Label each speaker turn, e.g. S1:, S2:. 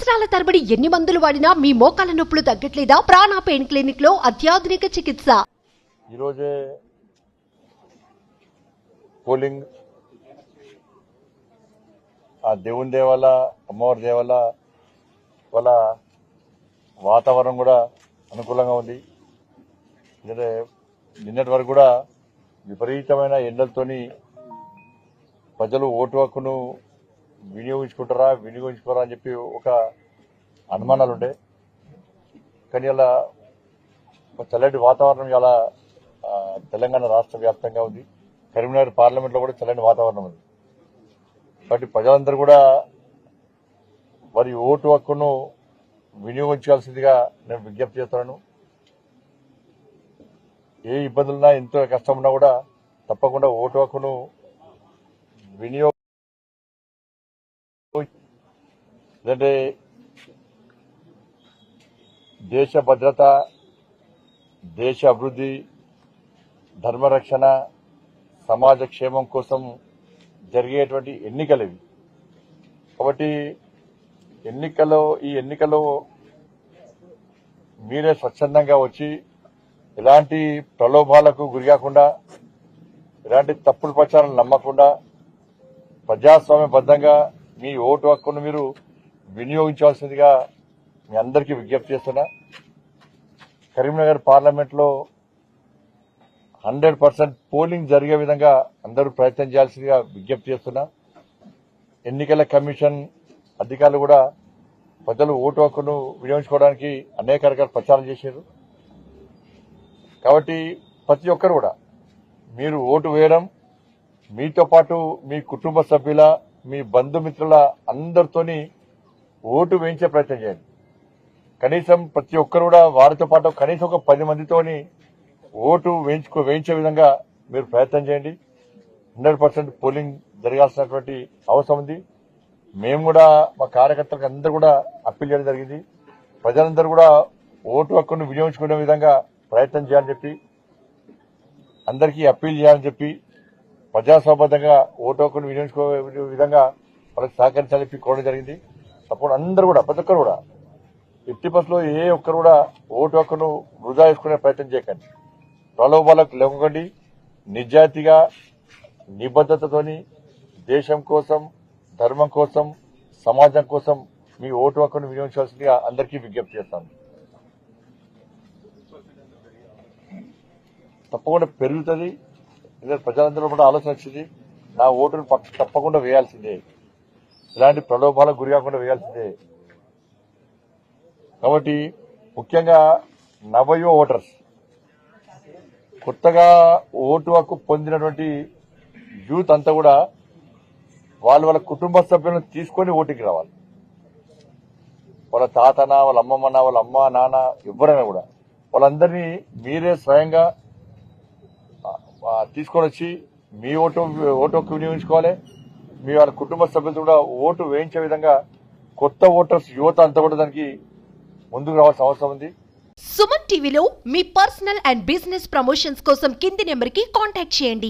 S1: సంవత్సరాల తరబడి ఎన్ని మందులు వాడినా మీ మోకాల నొప్పులు తగ్గట్లేదా? ప్రాణ పెయిన్ క్లినిక్ లో అత్యాధునిక చికిత్స.
S2: ఈ రోజే పోలింగ్ ఆ దేవుని దేవల్ల అమ్మవారి దేవల్ల వాళ్ళ వాతావరణం కూడా అనుకూలంగా ఉంది. ఎందుకంటే నిన్నటి వరకు కూడా విపరీతమైన ఎండలతోని ప్రజలు ఓటు హక్కును వినియోగించుకోరా అని చెప్పి ఒక అనుమానాలు ఉండే. కానీ ఇలా చల్లటి వాతావరణం ఇలా తెలంగాణ రాష్ట్ర వ్యాప్తంగా ఉంది. కరీంనగర్ పార్లమెంట్ లో కూడా చల్లని వాతావరణం ఉంది. కాబట్టి ప్రజలందరూ కూడా వారి ఓటు హక్కును వినియోగించాల్సిందిగా నేను విజ్ఞప్తి చేస్తున్నాను. ఏ ఇబ్బందులున్నా ఎంతో కష్టం ఉన్నా కూడా తప్పకుండా ఓటు హక్కును ఎందుకంటే దేశ భద్రత, దేశ అభివృద్ధి, ధర్మరక్షణ, సమాజ క్షేమం కోసం జరిగేటువంటి ఎన్నికలు ఇవి. కాబట్టి ఈ ఎన్నికల్లో మీరే స్వచ్ఛందంగా వచ్చి ఎలాంటి ప్రలోభాలకు గురికాకుండా, ఎలాంటి తప్పుడు ప్రచారం నమ్మకుండా ప్రజాస్వామ్యబద్దంగా మీ ఓటు హక్కును మీరు వినియోగించాల్సిందిగా మీ అందరికీ విజ్ఞప్తి చేస్తున్నా. కరీంనగర్ పార్లమెంట్ లో 100% పోలింగ్ జరిగే విధంగా అందరూ ప్రయత్నం చేయాల్సిందిగా విజ్ఞప్తి చేస్తున్నా. ఎన్నికల కమిషన్ అధికారులు కూడా ప్రజలు ఓటు హక్కును వినియోగించుకోవడానికి అనేక రకాల ప్రచారం చేశారు. కాబట్టి ప్రతి ఒక్కరు కూడా మీరు ఓటు వేయడం, మీతో పాటు మీ కుటుంబ సభ్యుల, మీ బంధుమిత్రుల అందరితోని ఓటు వేయించే ప్రయత్నం చేయండి. కనీసం ప్రతి ఒక్కరు కూడా వారితో పాటు కనీసం ఒక 10 మందితోని ఓటు వేయించే విధంగా మీరు ప్రయత్నం చేయండి. 100% పోలింగ్ జరగాల్సినటువంటి అవసరం ఉంది. మేము కూడా మా కార్యకర్తలకు అందరూ కూడా అప్పీల్ చేయడం జరిగింది. ప్రజలందరూ కూడా ఓటు హక్కును వినియోగించుకునే విధంగా ప్రయత్నం చేయాలని చెప్పి, అందరికీ అప్పీల్ చేయాలని చెప్పి, ప్రజాస్వామ్యబద్ధంగా ఓటు హక్కును వినియోగించుకునే విధంగా వాళ్ళకి సహకరించాలని చెప్పి కోరడం జరిగింది. తప్పకుండా అందరూ కూడా ప్రతి ఒక్కరు కూడా ఎట్టి బస్సులో ఏ ఒక్కరు కూడా ఓటు హక్కును వృధా చేసుకునే ప్రయత్నం చేయకండి. ప్రలోభాలకు లేకండి. నిజాయితీగా, నిబద్దతతోని దేశం కోసం, ధర్మం కోసం, సమాజం కోసం మీ ఓటు హక్కును వినియోగించాల్సిందిగా అందరికీ విజ్ఞప్తి చేస్తాను. తప్పకుండా పెరుగుతుంది. ప్రజలందరూ కూడా ఆలోచన వచ్చింది, నా ఓటును తప్పకుండా వేయాల్సిందే, ఇలాంటి ప్రలోభాలకు గురి కాకుండా వేయాల్సిందే. కాబట్టి ముఖ్యంగా నవయువ ఓటర్స్, కొత్తగా ఓటు హక్కు పొందినటువంటి యూత్ అంతా కూడా వాళ్ళ కుటుంబ సభ్యులను తీసుకొని ఓటింగ్కి రావాలి. వాళ్ళ తాతనా, వాళ్ళ అమ్మమ్మనా, వాళ్ళ అమ్మ నాన్న ఎవరైనా కూడా వాళ్ళందరినీ మీరే స్వయంగా తీసుకొని వచ్చి మీ ఓటు హక్కు వినియోగించుకోవాలి. మీ వాళ్ళ కుటుంబ సభ్యులతో కూడా ఓటు వేయించే విధంగా కొత్త ఓటర్స్ యువత అంతా కూడా దానికి ముందుకు రావాల్సిన అవసరం ఉంది.
S1: సుమన్ టీవీలో మీ పర్సనల్ అండ్ బిజినెస్ ప్రమోషన్స్ కోసం కింది నెంబర్కి కాంటాక్ట్ చేయండి.